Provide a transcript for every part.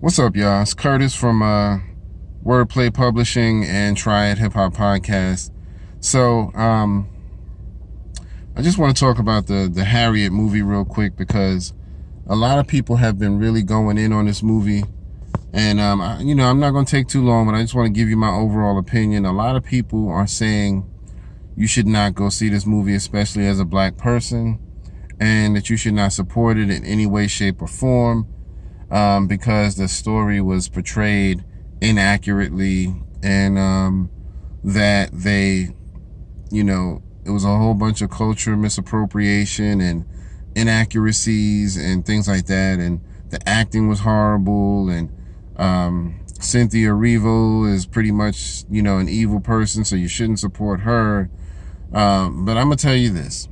What's up, y'all? It's Curtis from Wordplay Publishing and Triad Hip Hop Podcast. So, I just want to talk about the Harriet movie real quick because a lot of people have been really going in on this movie, and I'm not going to take too long, but I just want to give you my overall opinion. A lot of people are saying you should not go see this movie, especially as a black person, and that you should not support it in any way, shape, or form. Because the story was portrayed inaccurately, and that it was a whole bunch of culture misappropriation and inaccuracies and things like that, and the acting was horrible, and Cynthia Erivo is pretty much, an evil person, so you shouldn't support her. But I'm gonna tell you this.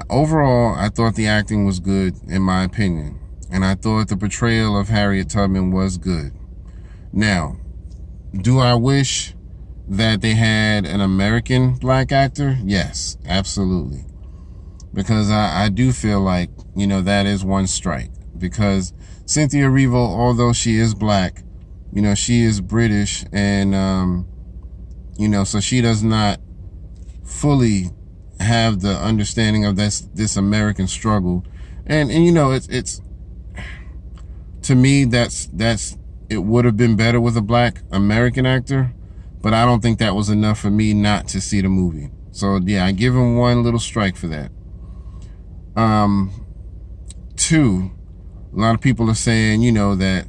Overall, I thought the acting was good, in my opinion. And I thought the portrayal of Harriet Tubman was good. Now, do I wish that they had an American black actor? Yes, absolutely. Because I do feel like, that is one strike. Because Cynthia Erivo, although she is black, she is British, and, so she does not fully have the understanding of this American struggle, and it's to me that's it would have been better with a black American actor, but I don't think that was enough for me not to see the movie. So yeah, I give him one little strike for that. Two, a lot of people are saying that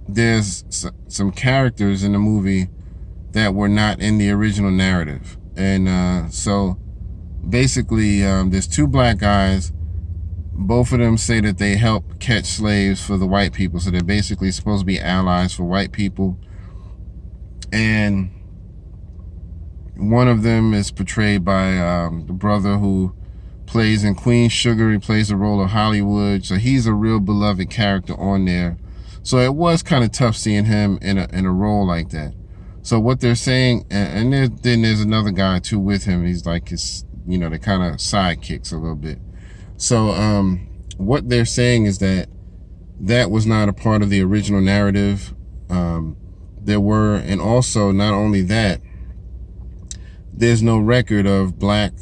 there's some characters in the movie that were not in the original narrative, and so basically, there's two black guys. Both of them say that they help catch slaves for the white people. So they're basically supposed to be allies for white people. And one of them is portrayed by the brother who plays in Queen Sugar. He plays the role of Hollywood. So he's a real beloved character on there. So it was kind of tough seeing him in a role like that. So what they're saying, and then there's another guy too with him. He's like his, the kind of sidekicks a little bit. So what they're saying is that was not a part of the original narrative. There were, and also not only that, there's no record of black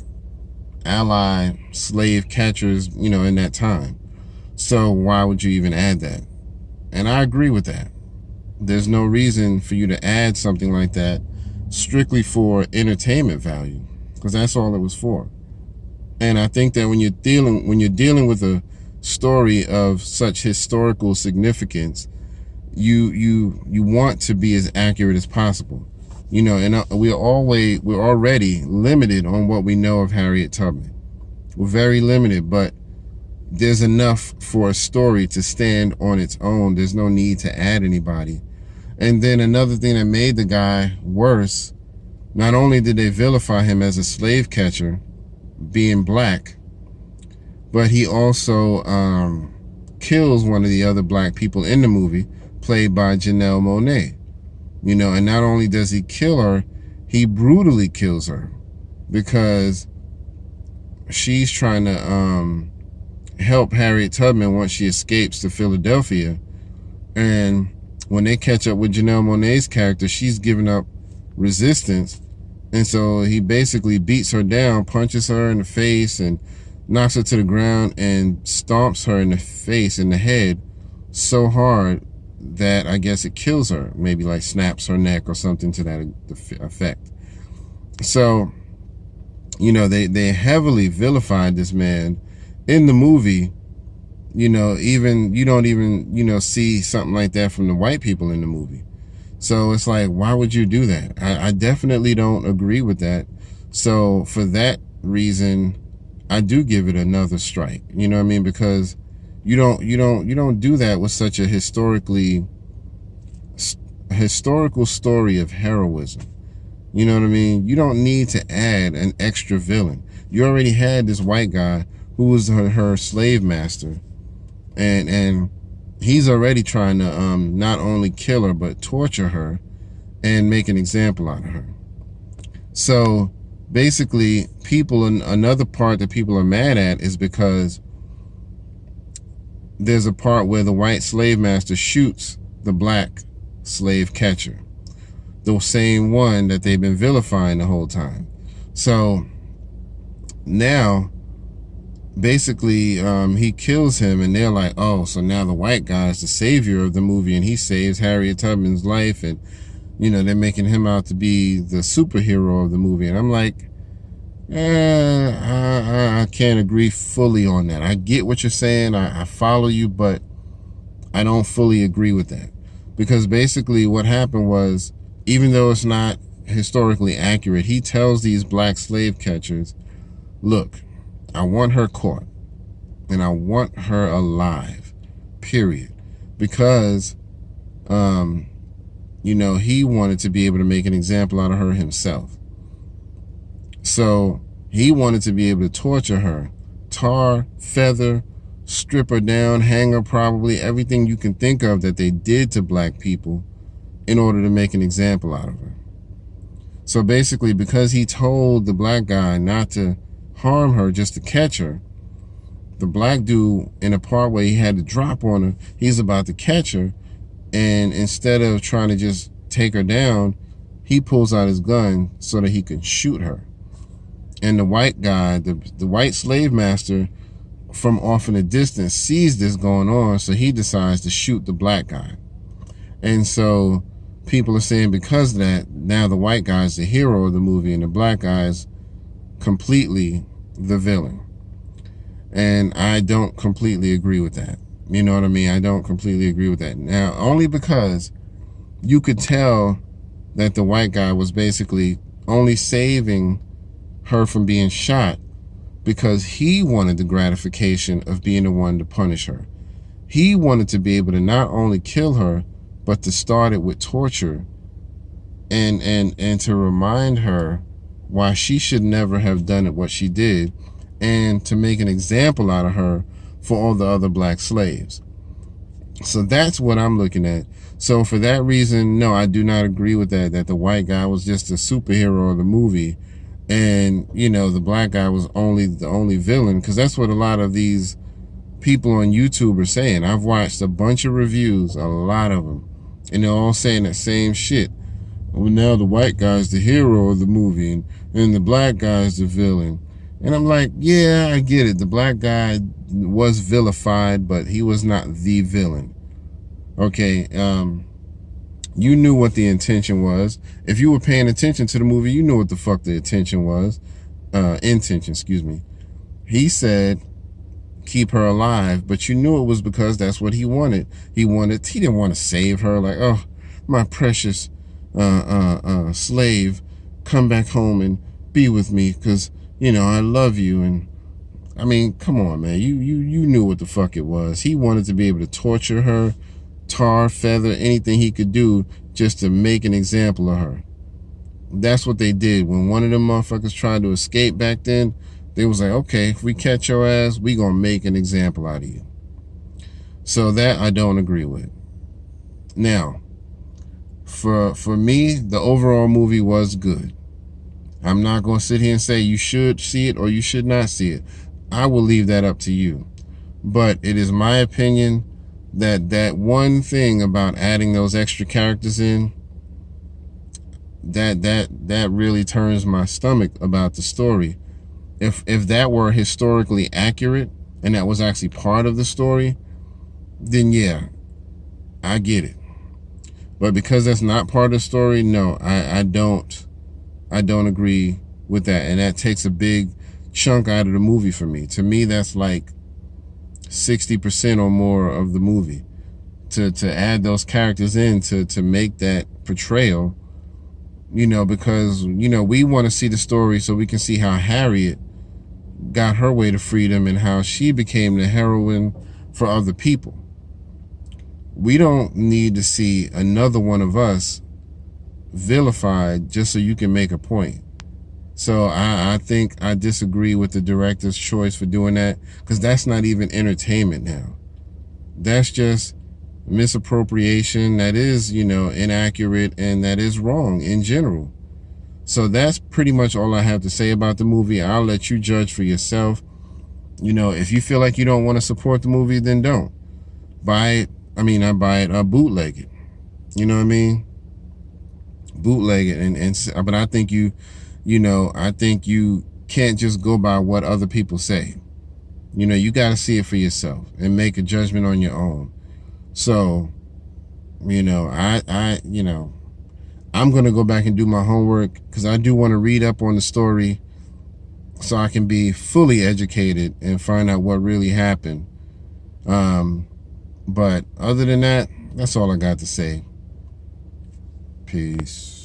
ally slave catchers, in that time. So why would you even add that? And I agree with that. There's no reason for you to add something like that strictly for entertainment value, because that's all it was for. And I think that when you're dealing with a story of such historical significance, you want to be as accurate as possible. And we're already limited on what we know of Harriet Tubman. We're very limited, but there's enough for a story to stand on its own. There's no need to add anybody. And then another thing that made the guy worse, not only did they vilify him as a slave catcher, being black, but he also kills one of the other black people in the movie, played by Janelle Monáe. And not only does he kill her, he brutally kills her, because she's trying to help Harriet Tubman once she escapes to Philadelphia. And when they catch up with Janelle Monáe's character, she's giving up resistance. And so he basically beats her down, punches her in the face, and knocks her to the ground and stomps her in the face, in the head, so hard that I guess it kills her. Maybe like snaps her neck or something to that effect. So, they heavily vilified this man in the movie. Even you don't even see something like that from the white people in the movie. So it's like, why would you do that? I definitely don't agree with that. So for that reason, I do give it another strike. You know what I mean? Because you don't do that with such a historical story of heroism. You know what I mean? You don't need to add an extra villain. You already had this white guy who was her slave master, and he's already trying to not only kill her, but torture her and make an example out of her. So basically, another part that people are mad at is because there's a part where the white slave master shoots the black slave catcher, the same one that they've been vilifying the whole time. So now, basically, he kills him, and they're like, oh, so now the white guy is the savior of the movie, and he saves Harriet Tubman's life, and, you know, they're making him out to be the superhero of the movie. And I'm like, I can't agree fully on that. I get what you're saying. I follow you, but I don't fully agree with that. Because basically what happened was, even though it's not historically accurate, he tells these black slave catchers, look, I want her caught, and I want her alive, period. Because, you know, he wanted to be able to make an example out of her himself. So he wanted to be able to torture her, tar, feather, strip her down, hang her, probably everything you can think of that they did to black people in order to make an example out of her. So basically, because he told the black guy not to harm her, just to catch her, the black dude, in a part where he had to drop on her, he's about to catch her, and instead of trying to just take her down, he pulls out his gun so that he can shoot her. And the white guy, the white slave master, from off in a distance, sees this going on, so he decides to shoot the black guy. And so people are saying, because of that, now the white guy is the hero of the movie, and the black guy is completely the villain. And I don't completely agree with that. You know what I mean? I don't completely agree with that. Now, only because you could tell that the white guy was basically only saving her from being shot because he wanted the gratification of being the one to punish her. He wanted to be able to not only kill her, but to start it with torture and to remind her why she should never have done it what she did, and to make an example out of her for all the other black slaves. So that's what I'm looking at. So for that reason, no, I do not agree with that the white guy was just a superhero of the movie, and, you know, the black guy was the only villain, because that's what a lot of these people on YouTube are saying. I've watched a bunch of reviews, a lot of them, and they're all saying that same shit. Well, now the white guy's the hero of the movie, and the black guy's the villain. And I'm like, yeah, I get it. The black guy was vilified, but he was not the villain. Okay, you knew what the intention was. If you were paying attention to the movie, you knew what the fuck the intention was. Intention, excuse me. He said, keep her alive, but you knew it was because that's what he wanted. He didn't want to save her, like, oh, my precious slave, come back home and be with me, because, you know, I love you. And I mean, come on, man. You knew what the fuck it was. He wanted to be able to torture her, tar, feather, anything he could do just to make an example of her. That's what they did. When one of them motherfuckers tried to escape back then, they was like, okay, if we catch your ass, we gonna make an example out of you. So that I don't agree with. Now, for me, the overall movie was good. I'm not gonna sit here and say you should see it or you should not see it. I will leave that up to you. But it is my opinion that one thing about adding those extra characters in, that really turns my stomach about the story. If that were historically accurate and that was actually part of the story, then yeah, I get it. But because that's not part of the story, no, I don't agree with that. And that takes a big chunk out of the movie for me. To me, that's like 60% or more of the movie. To add those characters in to make that portrayal, you know, because, you know, we want to see the story so we can see how Harriet got her way to freedom and how she became the heroine for other people. We don't need to see another one of us vilified just so you can make a point. So I think I disagree with the director's choice for doing that, because that's not even entertainment now. That's just misappropriation that is, you know, inaccurate, and that is wrong in general. So that's pretty much all I have to say about the movie. I'll let you judge for yourself. You know, if you feel like you don't want to support the movie, then don't. buy it. I mean, I buy it, bootleg it. You know what I mean? Bootleg it, but I think I think you can't just go by what other people say. You got to see it for yourself and make a judgment on your own. So, I'm going to go back and do my homework because I do want to read up on the story so I can be fully educated and find out what really happened. But other than that, that's all I got to say. Peace.